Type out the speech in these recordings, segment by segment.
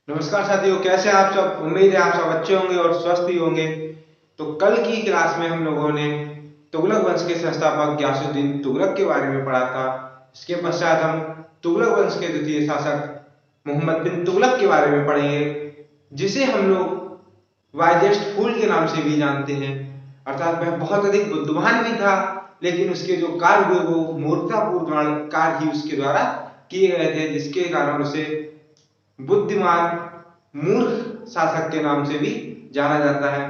नमस्कार साथियों, कैसे हैं आप सब। उम्मीद है आप सब अच्छे होंगे और स्वस्थ ही होंगे। तो कल की क्लास में हम लोगों ने तुगलक वंश के संस्थापक गयासुद्दीन तुगलक के बारे में पढ़ा था। इसके पश्चात हम तुगलक वंश के द्वितीय शासक मोहम्मद बिन तुगलक के बारे में पढ़ेंगे, जिसे हम लोग वाइजेस्ट फूल के नाम से भी जानते हैं। अर्थात वह बहुत अधिक बुद्धिमान भी था, लेकिन उसके जो कार्य हुए वो मूर्खतापूर्ण कार्य ही उसके द्वारा किए गए थे, जिसके कारण उसे बुद्धिमान मूर्ख शासक के नाम से भी जाना जाता है।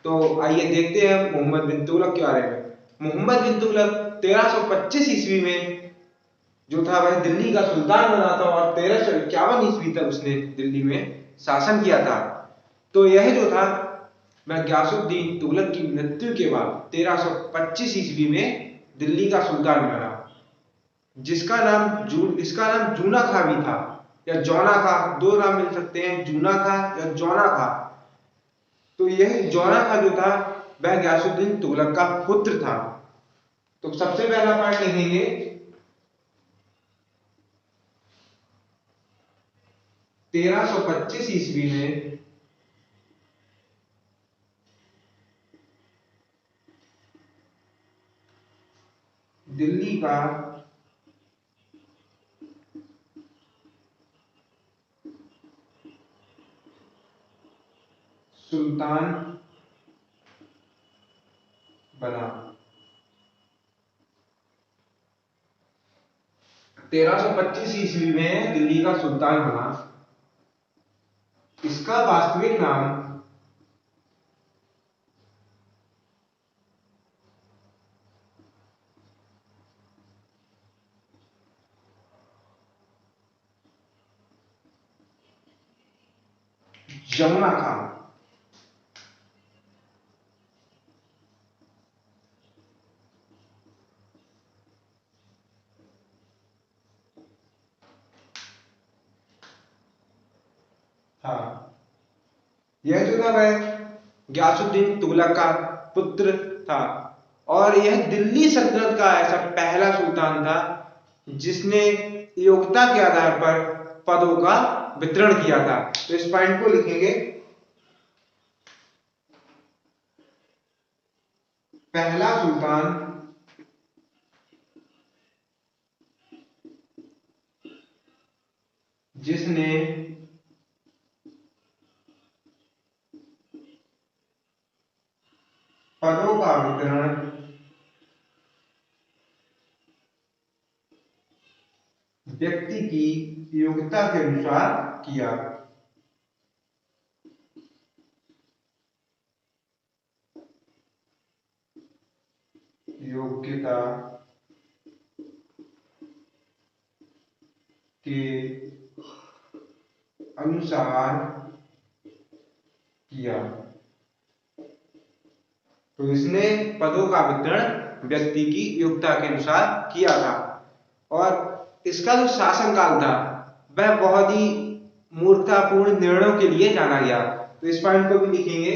तो आइए देखते हैं मोहम्मद बिन तुगलक के बारे में। मोहम्मद बिन तुगलक 1325 ईस्वी में जो था वह दिल्ली का सुल्तान बना था और 1351 ईस्वी तक उसने दिल्ली में शासन किया था। तो यह जो था वह गयासुद्दीन तुगलक की मृत्यु के बाद 1325 ईस्वी में दिल्ली का सुल्तान बना, इसका नाम जूना खां भी था या जौना खां, दो नाम मिल सकते हैं, जूना खां या जौना खां। तो यह जौना खां जो था वह गयासुद्दीन तुगलक का पुत्र था। तो सबसे पहला पार्ट लिखेंगे 1325 ईस्वी में दिल्ली का सुल्तान बना। 1325 ईस्वी में दिल्ली का सुल्तान बना। इसका वास्तविक नाम जमुना खां। हाँ, यह जो था वह गयासुद्दीन तुगलक का पुत्र था और यह दिल्ली सल्तनत का ऐसा पहला सुल्तान था जिसने योग्यता के आधार पर पदों का वितरण किया था। तो इस पॉइंट को लिखेंगे, पहला सुल्तान जिसने पदों का वितरण व्यक्ति की योग्यता के अनुसार किया। योग्यता के अनुसार किया। तो इसने पदों का वितरण व्यक्ति की योग्यता के अनुसार किया था। और इसका जो शासनकाल था वह बहुत ही मूर्खतापूर्ण निर्णयों के लिए जाना गया। तो इस पॉइंट को भी लिखेंगे,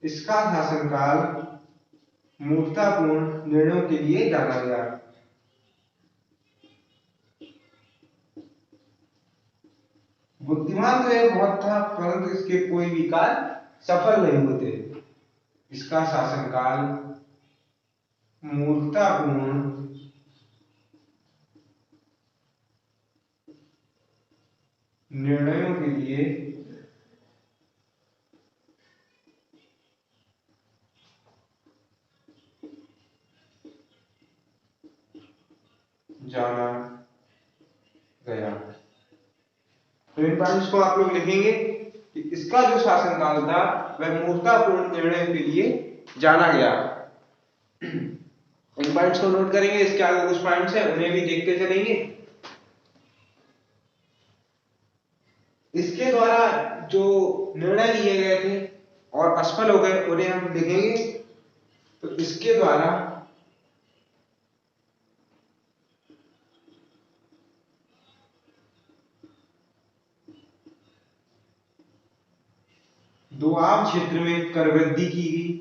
इसका शासनकाल मूर्खतापूर्ण निर्णयों के लिए जाना गया। बुद्धिमान तो यह बहुत था, परंतु इसके कोई भी कार्य सफल नहीं होते। इसका शासनकाल मूर्खतापूर्ण निर्णयों के लिए जाना गया। तो इन पॉइंट्स को आप लोग लिखेंगे कि इसका जो शासनकाल था वह मूर्खतापूर्ण निर्णय के लिए जाना गया। इन पॉइंट्स को नोट करेंगे। इसके आगे कुछ पॉइंट्स हैं, उन्हें भी देखते चलेंगे। इसके द्वारा जो निर्णय लिए गए थे और असफल हो गए उन्हें हम लिखेंगे। तो इसके द्वारा दोआब क्षेत्र में कर वृद्धि की गई।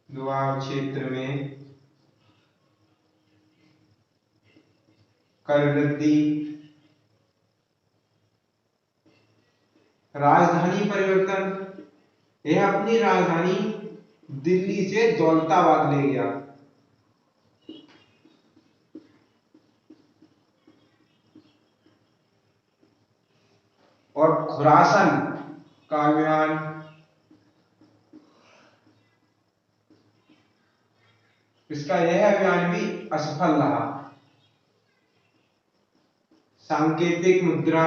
दोआब क्षेत्र में कर वृद्धि, राजधानी परिवर्तन, यह अपनी राजधानी दिल्ली से दौलताबाद ले गया। और खुरासन का अभियान, इसका यह अभियान भी असफल रहा। सांकेतिक मुद्रा,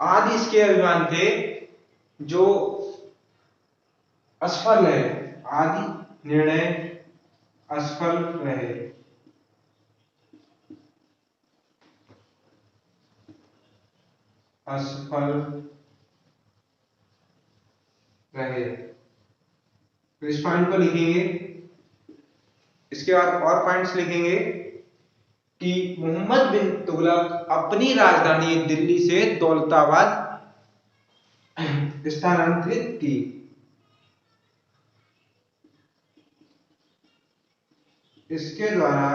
आदि इसके अभियान थे जो असफल रहे, आदि निर्णय असफल रहे। तो इस पॉइंट को लिखेंगे। इसके बाद और पॉइंट्स लिखेंगे कि मोहम्मद बिन तुगलक अपनी राजधानी दिल्ली से दौलताबाद स्थानांतरित की। इसके द्वारा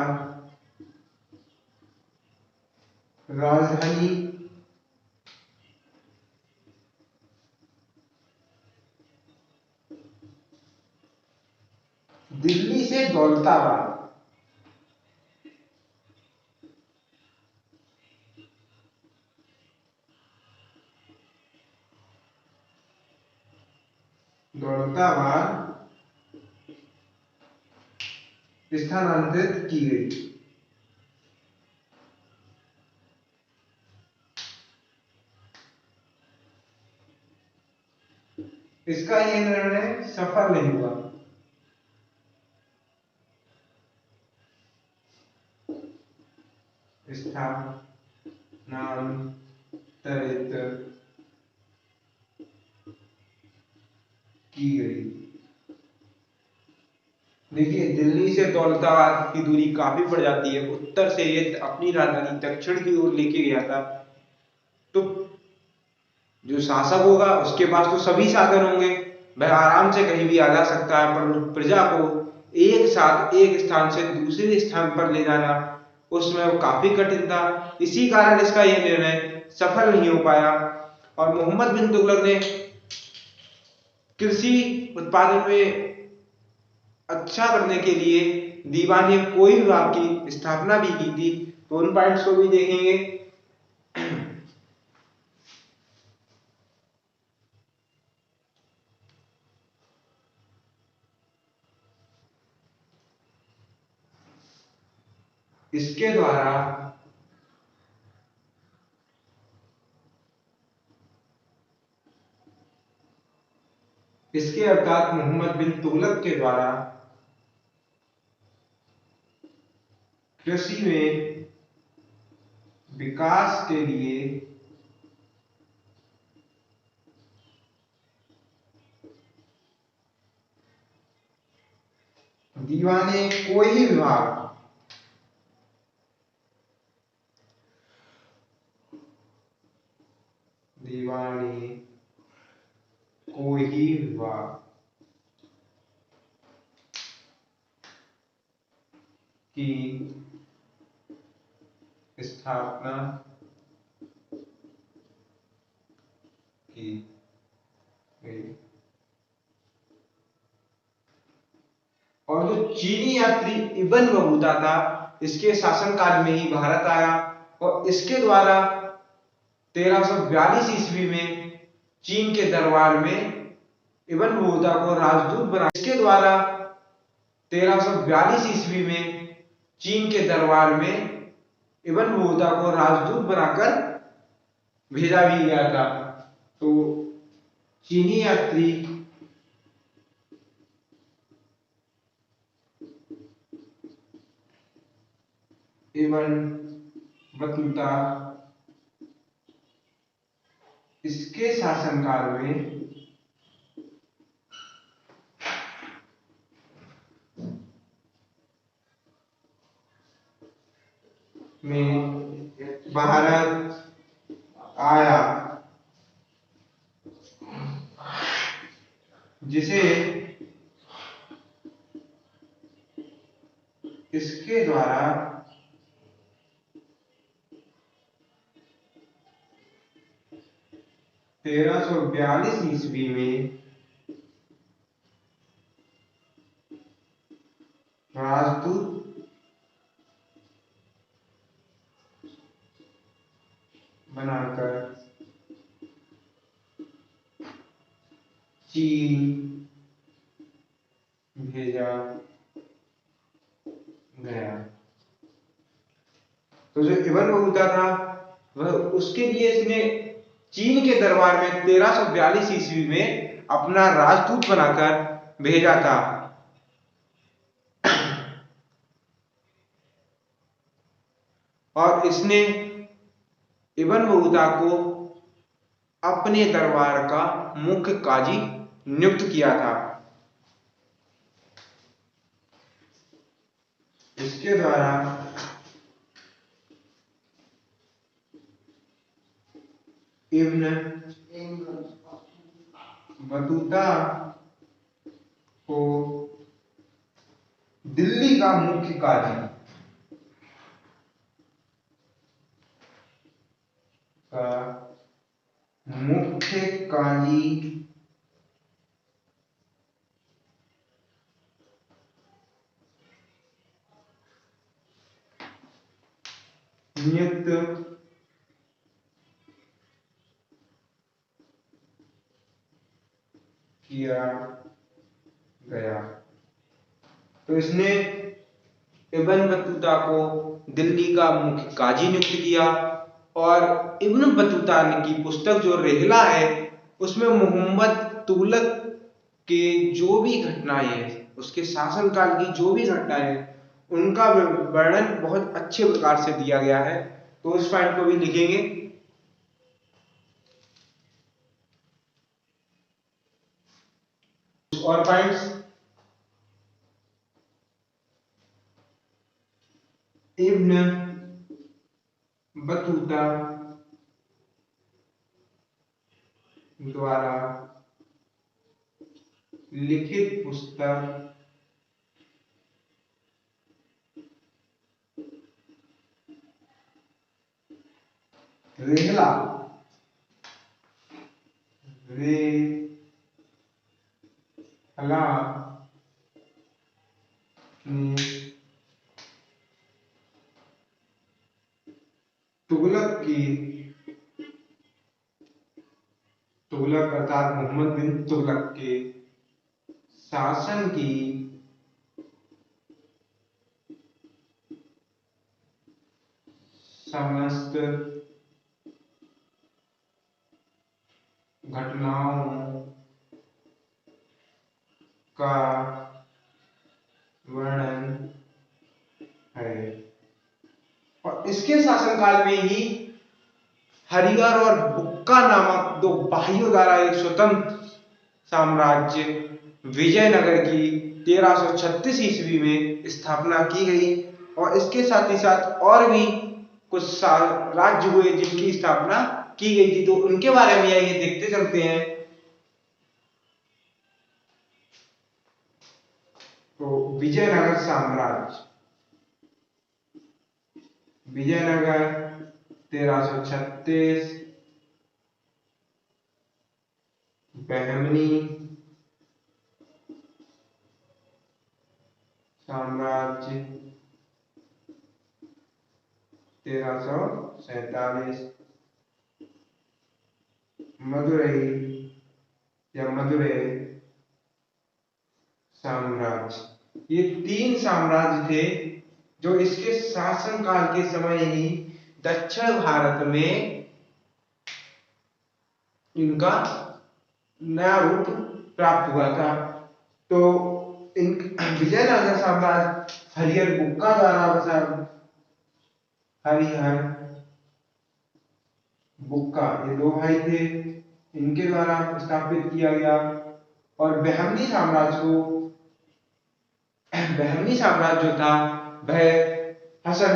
राजधानी दिल्ली से दौलताबाद स्थानांतरित की गई। इसका यह निर्णय सफल नहीं हुआ। स्थानांतरित की गई। देखिए, दिल्ली से दौलताबाद की दूरी काफी पड़ जाती है। उत्तर से ये अपनी राजधानी दक्षिण की ओर लेके गया था, तो जो शासक होगा उसके पास तो सभी साधन होंगे, वह आराम से कहीं भी आ जा सकता है, पर प्रजा को एक साथ एक स्थान से दूसरे स्थान पर ले जाना उसमें वो काफी कठिन था। इसी कारण इसका यह निर्णय सफल नहीं हो पाया। और मोहम्मद बिन तुगलक ने कृषि उत्पादन में अच्छा करने के लिए दीवाने कोई विभाग की स्थापना भी की थी। तो उन पॉइंट्स को भी देखेंगे। इसके द्वारा इसके अर्थात मोहम्मद बिन तुगलक के द्वारा कृषि में विकास के लिए दीवाने कोई विभाग की स्थापना की गई। और जो चीनी यात्री इब्न बतूता था, इसके शासनकाल में ही भारत आया और इसके द्वारा 1342 ईस्वी में चीन के दरबार में इब्न बतूता को राजदूत बना। इसके द्वारा 1342 ईस्वी में चीन के दरबार में इब्न बतूता को राजदूत बनाकर भेजा भी गया था। तो चीनी यात्री इब्न बतूता इसके शासनकाल में भारत आया। जिसे इसके द्वारा 1342 ईस्वी में राजदूत बनाकर चीन भेजा गया। तो जो इब्न बतूता था वह उसके लिए इसने चीन के दरबार में 1342 ईस्वी में अपना राजदूत बनाकर भेजा था। और इसने इब्न बतूता को अपने दरबार का मुख्य काजी नियुक्त किया था। इसके द्वारा इब्न बतूता को दिल्ली का मुख्य काजी नियुक्त किया गया। तो इसने इब्न बतूता को दिल्ली का मुख्य काजी नियुक्त किया। और इब्न बतूता की पुस्तक जो रिहला है उसमें मोहम्मद तुगलक के जो भी घटनाएं हैं, उसके शासनकाल की जो भी घटनाएं हैं, उनका वर्णन बहुत अच्छे प्रकार से दिया गया है। तो उस पॉइंट को भी लिखेंगे। और पॉइंट्स, इब्न बतूता द्वारा लिखित पुस्तक रिहला में तुगलक अर्थात मोहम्मद बिन तुगलक के शासन की समस्त घटनाओं का वर्णन है। और इसके शासनकाल में ही हरिहर और बुक्का नामक दो भाइयों द्वारा एक स्वतंत्र साम्राज्य विजयनगर की 1336 ईस्वी में स्थापना की गई। और इसके साथ ही साथ और भी कुछ राज्य हुए जिनकी स्थापना की गई थी। तो उनके बारे में आइए देखते चलते हैं। तो विजयनगर साम्राज्य, विजयनगर 1336, बहमनी साम्राज्य 1347, मदुरई या मदुरै साम्राज्य। ये तीन साम्राज्य थे जो इसके शासनकाल के समय ही दक्षिण भारत में इनका नया रूप प्राप्त हुआ था। तो इन विजयनगर साम्राज्य हरिहर बुक्का द्वारा बसा, हरिहर बुक्का ये दो भाई थे, इनके द्वारा स्थापित किया गया। और बहमनी साम्राज्य जो था वह हसन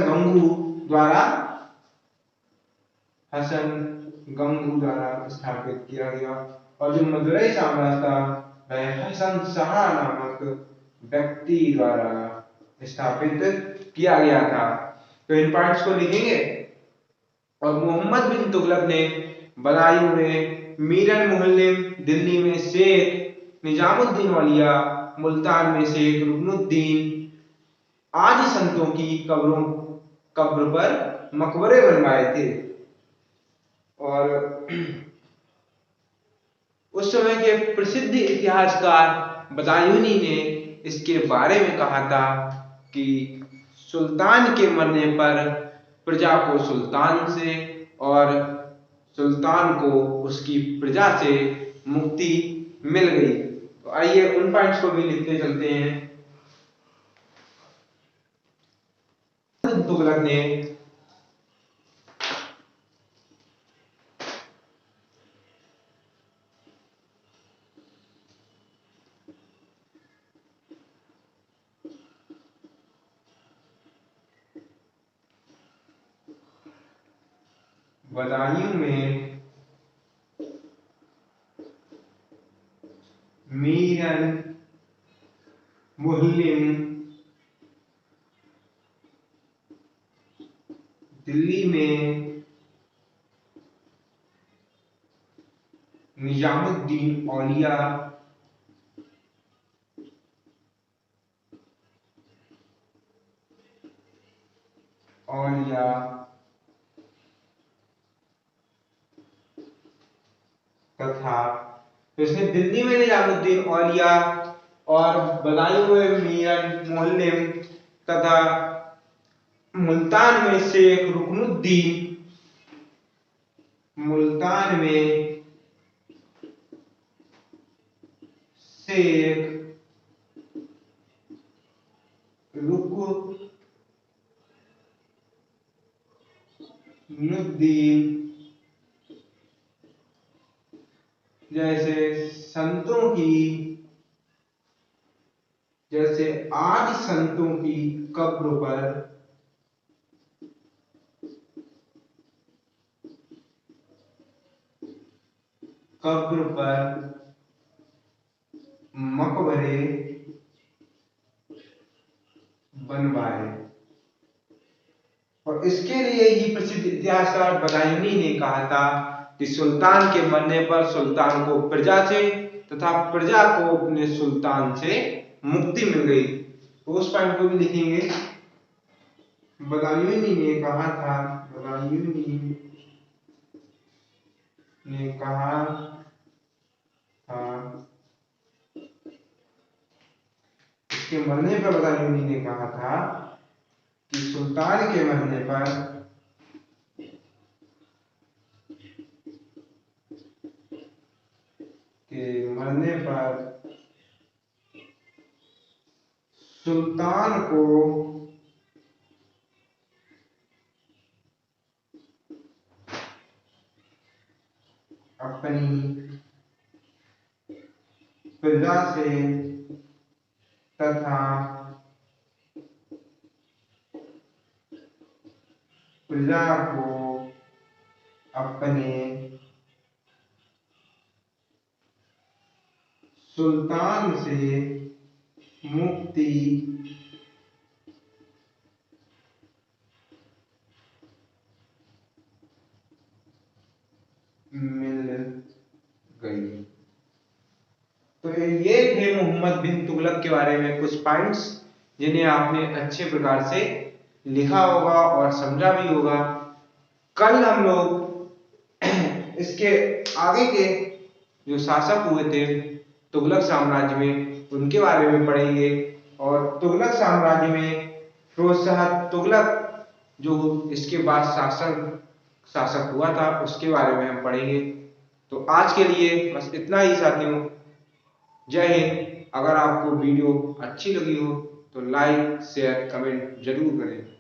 गंगू द्वारा स्थापित किया गया। और जो मदुरई साम्राज्य था वह हसन शाह नामक व्यक्ति द्वारा स्थापित किया गया था। तो इन पॉइंट्स को लिखेंगे। और मोहम्मद बिन तुगलक ने बदायूं में मीरन मुहल्लिम, दिल्ली में शेख निजामुद्दीन औलिया, मुल्तान में शेख रुकनुद्दीन आदि संतों की कब्र पर मकबरे बनवाए थे। और उस समय के प्रसिद्ध इतिहासकार बदायूनी ने इसके बारे में कहा था कि सुल्तान के मरने पर प्रजा को सुल्तान से और सुल्तान को उसकी प्रजा से मुक्ति मिल गई। तो आइए उन पॉइंट्स को भी लिखते चलते हैं। तुगलक ने बदायूं में मीरन मुहल्लिम, दिल्ली में निजामुद्दीन औलिया, तथा तो इसने दिल्ली में निजामुद्दीन औलिया और बदायूं में मीरन मुहल्लिम तथा मुल्तान में शेख रुकनुद्दीन, मुल्तान में शेख रुकनुद्दीन जैसे आदि संतों की कब्र पर मकबरे बनवाए। और इसके लिए ही प्रसिद्ध इतिहासकार बदायूनी ने कहा था कि सुल्तान के मरने पर सुल्तान को प्रजा से तथा प्रजा को अपने सुल्तान से मुक्ति मिल गई। तो उस पॉइंट को भी लिखेंगे। बदायूनी ने कहा था, इसके मरने पर बदायूनी ने कहा था कि सुल्तान के मरने पर सुल्तान को अपनी प्रजा से तथा प्रजा को अपने सुल्तान से मुक्ति मिल गई। तो ये थे मोहम्मद बिन तुगलक के बारे में कुछ पॉइंट्स जिन्हें आपने अच्छे प्रकार से लिखा होगा और समझा भी होगा। कल हम लोग इसके आगे के जो शासक हुए थे तुगलक साम्राज्य में उनके बारे में पढ़ेंगे। और तुगलक साम्राज्य में फिरोज शाह तुगलक जो इसके बाद शासक हुआ था उसके बारे में हम पढ़ेंगे। तो आज के लिए बस इतना ही साथियों। जय हिंद। अगर आपको वीडियो अच्छी लगी हो तो लाइक शेयर कमेंट जरूर करें।